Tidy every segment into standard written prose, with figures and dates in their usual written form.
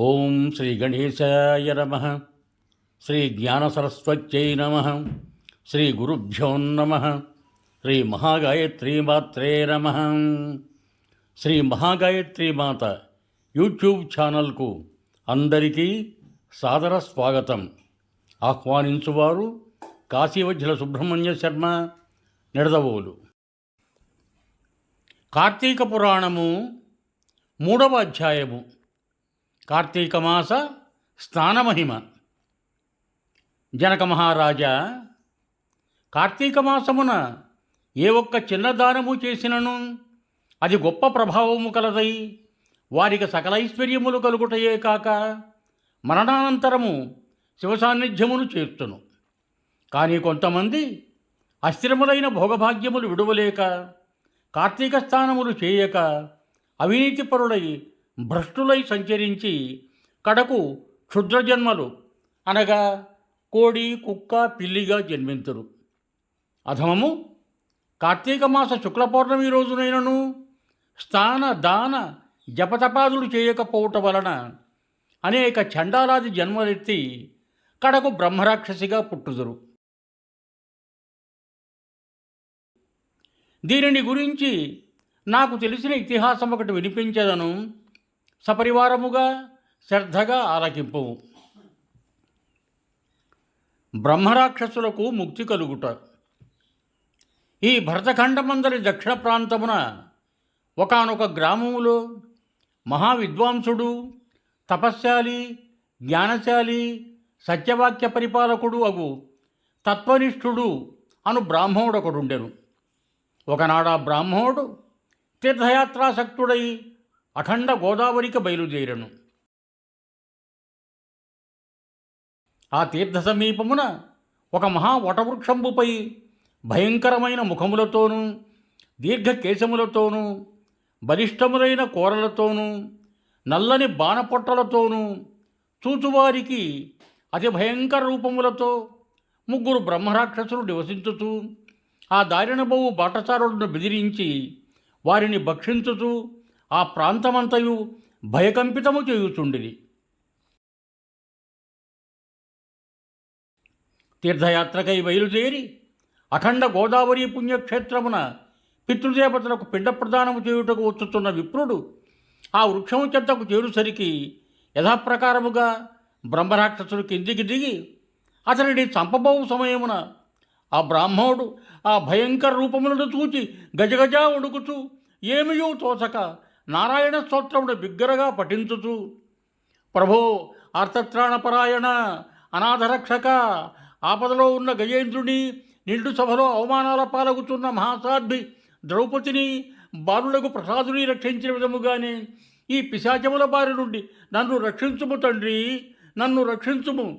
ఓం శ్రీ గణేశాయ నమః. శ్రీ జ్ఞానసరస్వత్యై నమః. శ్రీ గురుభ్యో నమః. శ్రీ మహాగాయత్రీమాత్రే నమః. శ్రీ మహాగాయత్రీమాత యూట్యూబ్ ఛానల్కు అందరికీ సాదర స్వాగతం. ఆహ్వానించువారు కాశీవజ్జల సుబ్రహ్మణ్య శర్మ, నిడదవోలు. కార్తీక పురాణము 3వ అధ్యాయము. కార్తీక మాస స్నానమహిమ. జనక మహారాజా, కార్తీక మాసమున ఏ ఒక్క చిన్న దానము చేసినను అది గొప్ప ప్రభావము కలదై వారికి సకల ఐశ్వర్యములు కలుగుటయే కాక మరణానంతరము శివసాన్నిధ్యమును చేస్తును. కానీ కొంతమంది అస్థిరములైన భోగభాగ్యములు విడువలేక కార్తీక స్నానములు చేయక అవినీతిపరులై భ్రష్టులై సంచరించి కడకు క్షుద్రజన్మలు అనగా కోడి, కుక్క, పిల్లిగా జన్మింతురు. అధమము కార్తీక మాస శుక్ల పౌర్ణమి రోజునైనను స్నాన దాన జపతపాదులు చేయకపోవటం వలన అనేక చండాలాది జన్మలెత్తి కడకు బ్రహ్మరాక్షసిగా పుట్టుదురు. దీనిని గురించి నాకు తెలిసిన ఇతిహాసం ఒకటి వినిపించదను, సపరివారముగా శ్రద్ధగా ఆలకింపుము. బ్రహ్మరాక్షసులకు ముక్తి కలుగుట. ఈ భరతఖండమందరి దక్షిణ ప్రాంతమున ఒకానొక గ్రామములో మహావిద్వాంసుడు, తపశ్శాలి, జ్ఞానశాలి, సత్యవాక్య పరిపాలకుడు అగు తత్వనిష్ఠుడు అను బ్రాహ్మణుడొకడుండెను. ఒకనాడు ఆ బ్రాహ్మణుడు తీర్థయాత్రాసక్తుడై అఖండ గోదావరికి బయలుదేరను. ఆ తీర్థ సమీపమున ఒక మహా వటవృక్షంబుపై భయంకరమైన ముఖములతోనూ దీర్ఘకేశములతోనూ బలిష్టములైన కోరలతోనూ నల్లని బాణపొట్టలతోనూ చూచువారికి అతి భయంకర రూపములతో 3 బ్రహ్మరాక్షసులు నివసించుతూ ఆ దారినబోవు బాటసారులను బెదిరించి వారిని భక్షించుతూ ఆ ప్రాంతమంతయు భయకంపితము చేయుచుండిరి. తీర్థయాత్రకై బయలుదేరి అఖండ గోదావరి పుణ్యక్షేత్రమున పితృదేవతలకు పిండ ప్రదానము చేయుటకు వచ్చుతున్న విప్రుడు ఆ వృక్షము చెంతకు చేరుసరికి యథాప్రకారముగా బ్రహ్మరాక్షసుడు కిందికి దిగి అతనిని చంపబోవు సమయమున ఆ బ్రాహ్మణుడు ఆ భయంకర రూపములను చూచి గజగజా వణుకుచూ ఏమియో తోచక నారాయణ స్తోత్రమును బిగ్గరగా పఠించుచు, ప్రభో ఆర్తత్రాణపరాయణ, అనాథరక్షక, ఆపదలో ఉన్న గజేంద్రుని, నిండు సభలో అవమానాల పాలగుతున్న మహాసాధ్వి ద్రౌపదిని, బాలులకు ప్రసాదుని రక్షించిన విధముగానే ఈ పిశాచముల బారి నుండి నన్ను రక్షించుము తండ్రి, నన్ను రక్షించుము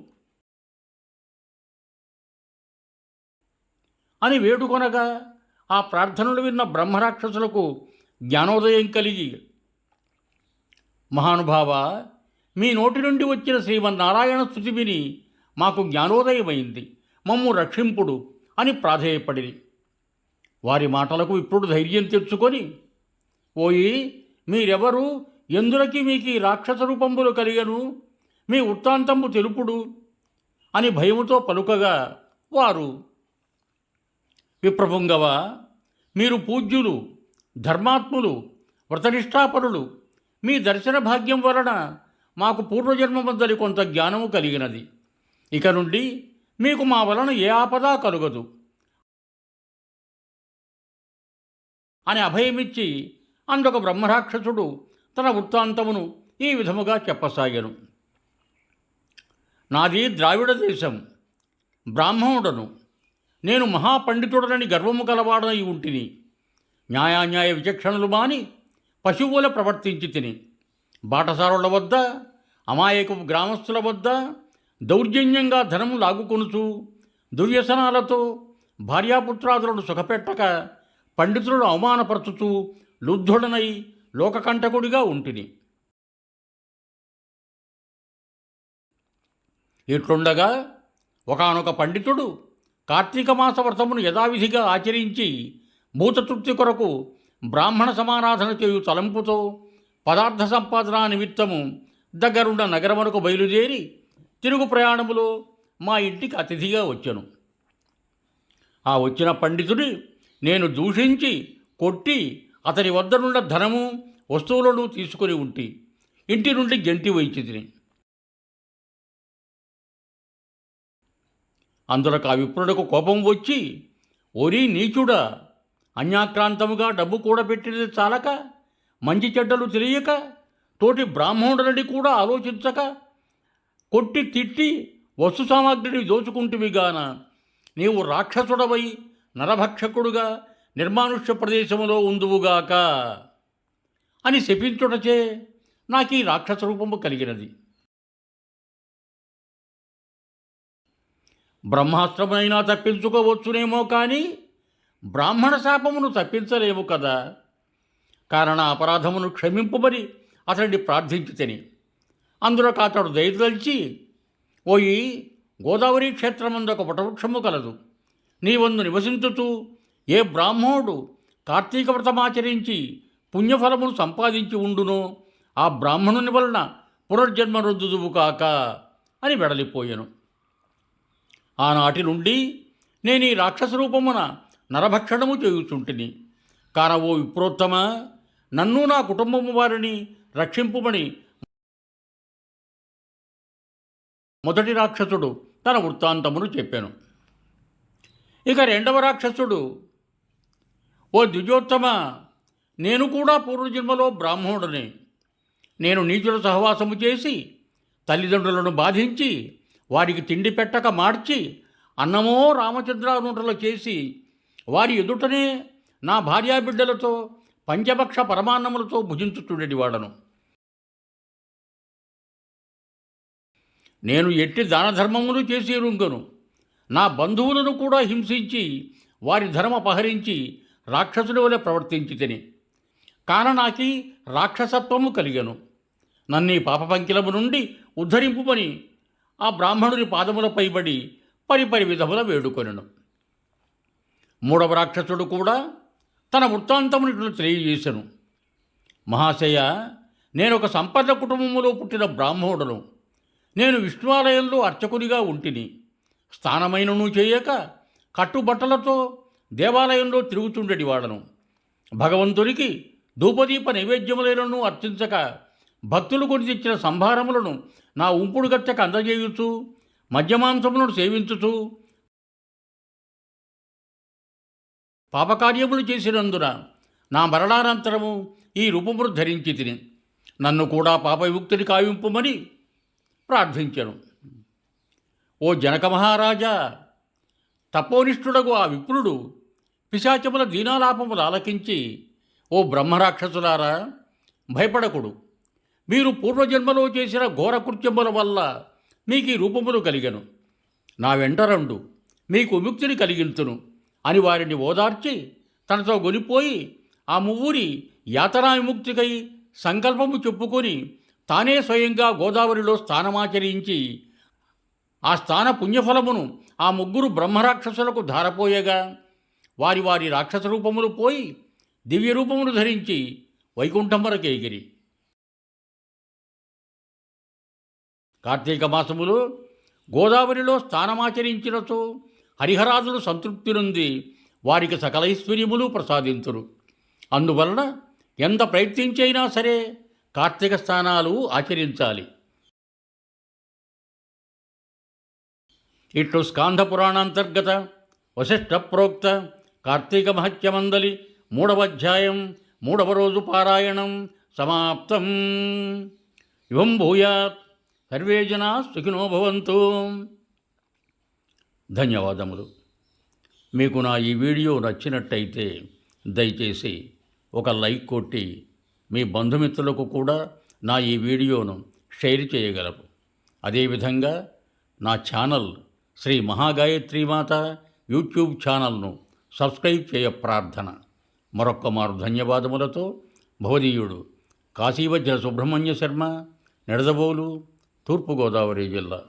అని వేడుకొనగా ఆ ప్రార్థనలు విన్న బ్రహ్మరాక్షసులకు జ్ఞానోదయం కలిగి, మహానుభావ, మీ నోటి నుండి వచ్చిన శ్రీమన్నారాయణ స్తుతి విని మాకు జ్ఞానోదయమైంది, మమ్ము రక్షింపుడు అని ప్రాధేయపడిరి. వారి మాటలకు విప్రుడు ధైర్యం తెచ్చుకొని, ఓయి మీరెవరు, ఎందులకి మీకు ఈ రాక్షస రూపంబులు కలిగను, మీ వృత్తాంతము తెలుపుడు అని భయముతో పలుకగా వారు, విప్రపుంగవ, మీరు పూజ్యులు, ధర్మాత్ములు, వ్రతనిష్టాపరులు. మీ దర్శన భాగ్యం వలన మాకు పూర్వజన్మమందలి కొంత జ్ఞానము కలిగినది. ఇక నుండి మీకు మా వలన ఏ ఆపద కలుగదు అని అభయమిచ్చి అందొక బ్రహ్మరాక్షసుడు తన వృత్తాంతమును ఈ విధముగా చెప్పసాగాను. నాది ద్రావిడ దేశం, బ్రాహ్మణుడను. నేను మహాపండితుడనని గర్వము కలవాడనై ఉంటిని. న్యాయాన్యాయ విచక్షణలు మాని పశువుల ప్రవర్తించి తిని బాటసారుల వద్ద, అమాయకపు గ్రామస్తుల వద్ద దౌర్జన్యంగా ధనము లాగుకొనుచు దుర్వ్యసనాలతో భార్యాపుత్రాదులను సుఖపెట్టక పండితులను అవమానపరచుచూ లుబ్ధుడనై లోకకంటకుడిగా ఉంటిని. ఇట్లుండగా ఒకానొక పండితుడు కార్తీక మాస వ్రతమును యథావిధిగా ఆచరించి భూతతృప్తి కొరకు బ్రాహ్మణ సమారాధన చేయు తలంపుతో పదార్థ సంపాదన నిమిత్తము దగ్గరున్న నగరమునకు బయలుదేరి తిరుగు ప్రయాణములో మా ఇంటికి అతిథిగా వచ్చాను. ఆ వచ్చిన పండితుడి నేను దూషించి కొట్టి అతని వద్దనున్న ధనము వస్తువులను తీసుకొని ఉంటి ఇంటి నుండి గెంటి వైచితిని. అందులకు ఆ విప్రుడకు కోపం వచ్చి, ఓరి నీచుడా, అన్యాక్రాంతముగా డబ్బు కూడబెట్టినది చాలక, మంచి చెడ్డలు తెలియక, తోటి బ్రాహ్మణుడిని కూడా ఆలోచించక కొట్టి తిట్టి వస్తు సామాగ్రిని దోచుకుంటువిగాన నీవు రాక్షసుడవై నరభక్షకుడుగా నిర్మానుష్య ప్రదేశములో ఉందువుగాక అని శపించుటచే నాకు ఈ రాక్షస రూపము కలిగినది. బ్రహ్మాస్త్రమునైనా తప్పించుకోవచ్చునేమో కానీ బ్రాహ్మణ శాపమును తప్పించలేము కదా. కారణ అపరాధమును క్షమింపమని అతడిని ప్రార్థించితిని. అందులోకి అతడు దయదలిచి, ఓయి గోదావరి క్షేత్రమందు ఒక వటవృక్షము కలదు. నీవందు నివసించుతూ ఏ బ్రాహ్మణుడు కార్తీక వ్రతమాచరించి పుణ్యఫలమును సంపాదించి ఉండునో ఆ బ్రాహ్మణుని వలన పునర్జన్మ రొద్దుదువు కాక అని వెడలిపోయాను. ఆనాటి నుండి నేను ఈ రాక్షస రూపమున నరభక్షణము చేయుచుంటిని. కానవో విప్రోత్తమ, నన్ను నా కుటుంబము వారిని రక్షింపుమని మొదటి రాక్షసుడు తన వృత్తాంతమును చెప్పాను. ఇక రెండవ రాక్షసుడు, ఓ ద్విజోత్తమ, నేను కూడా పూర్వజన్మలో బ్రాహ్మణుడిని. నేను నీచుల సహవాసము చేసి తల్లిదండ్రులను బాధించి వారికి తిండి పెట్టక మార్చి అన్నమో రామచంద్రానుటలు చేసి వారి ఎదుటనే నా భార్యాబిడ్డలతో పంచభక్ష పరమాన్నములతో భుజించుచుండేటి వాడను. నేను ఎట్టి దానధర్మములు చేసి రుంగను. నా బంధువులను కూడా హింసించి వారి ధర్మ అపహరించి రాక్షసుడి వలె ప్రవర్తించి తిని కారణాకి రాక్షసత్వము కలిగను. నన్నీ పాపపంకిలము నుండి ఉద్ధరింపుమని ఆ బ్రాహ్మణుని పాదములపై పడి పరిపరి విధముల వేడుకొనెను. మూడవ రాక్షసుడు కూడా తన వృత్తాంతమును ఇట్లు తెలియజేశాను. మహాశయ, నేను ఒక సంపన్న కుటుంబములో పుట్టిన బ్రాహ్మణుడను. నేను విష్ణువాలయంలో అర్చకునిగా ఉంటిని. స్నానమైనను చేయక కట్టుబట్టలతో దేవాలయంలో తిరుగుతుండేటి వాడను. భగవంతునికి ధూపదీప నైవేద్యములైనను అర్చించక భక్తులు కొని తెచ్చిన సంభారములను నా ఉంపుడు గచ్చక అందజేయుచు మద్యమాంసములను సేవించుచు పాపకార్యములు చేసినందున నా మరణానంతరము ఈ రూపమును ధరించి తిని నన్ను కూడా పాప విముక్తిని కావింపుమని ప్రార్థించెను. ఓ జనక మహారాజా, తపోనిష్ఠుడగు ఆ విప్రుడు పిశాచముల దీనాలాపములు ఆలకించి, ఓ బ్రహ్మరాక్షసులారా, భయపడకుడు. మీరు పూర్వజన్మలో చేసిన ఘోరకృత్యముల వల్ల మీకు ఈ రూపములు కలిగను. నా వెంటరండు, మీకు విముక్తిని కలిగించును అని వారిని ఓదార్చి తనతో గొనిపోయి ఆ మువ్వురి యాతనా విముక్తికై సంకల్పము చెప్పుకొని తానే స్వయంగా గోదావరిలో స్నానమాచరించి ఆ స్థాన పుణ్యఫలమును ఆ ముగ్గురు బ్రహ్మరాక్షసులకు ధారపోయగా వారి వారి రాక్షస రూపములు పోయి దివ్య రూపమును ధరించి వైకుంఠం వరకు ఎగిరి కార్తీక మాసములో గోదావరిలో స్నానమాచరించినచో హరిహరాదులు సంతృప్తి నుండి వారికి సకలైశ్వర్యములు ప్రసాదింతురు. అందువలన ఎంత ప్రయత్నించైనా సరే కార్తీక స్నానాలు ఆచరించాలి. ఇట్లు స్కాంధ పురాణాంతర్గత వశిష్ఠ ప్రోక్త కార్తీక మహత్యమందలి 3వ అధ్యాయం 3వ రోజు పారాయణం సమాప్తం. యువం భూయాత్ సర్వే జనా సుఖినో భవంతు. ధన్యవాదములు. మీకు నా ఈ వీడియో నచ్చినట్టయితే దయచేసి ఒక లైక్ కొట్టి మీ బంధుమిత్రులకు కూడా నా ఈ వీడియోను షేర్ చేయగలరు. అదేవిధంగా నా ఛానల్ శ్రీ మహాగాయత్రీమాత యూట్యూబ్ ఛానల్ను సబ్స్క్రైబ్ చేయ ప్రార్థన. మరొక్క మారు ధన్యవాదములతో భవదీయుడు కాశీవజ్ర సుబ్రహ్మణ్య శర్మ, నిడదవోలు, తూర్పుగోదావరి జిల్లా.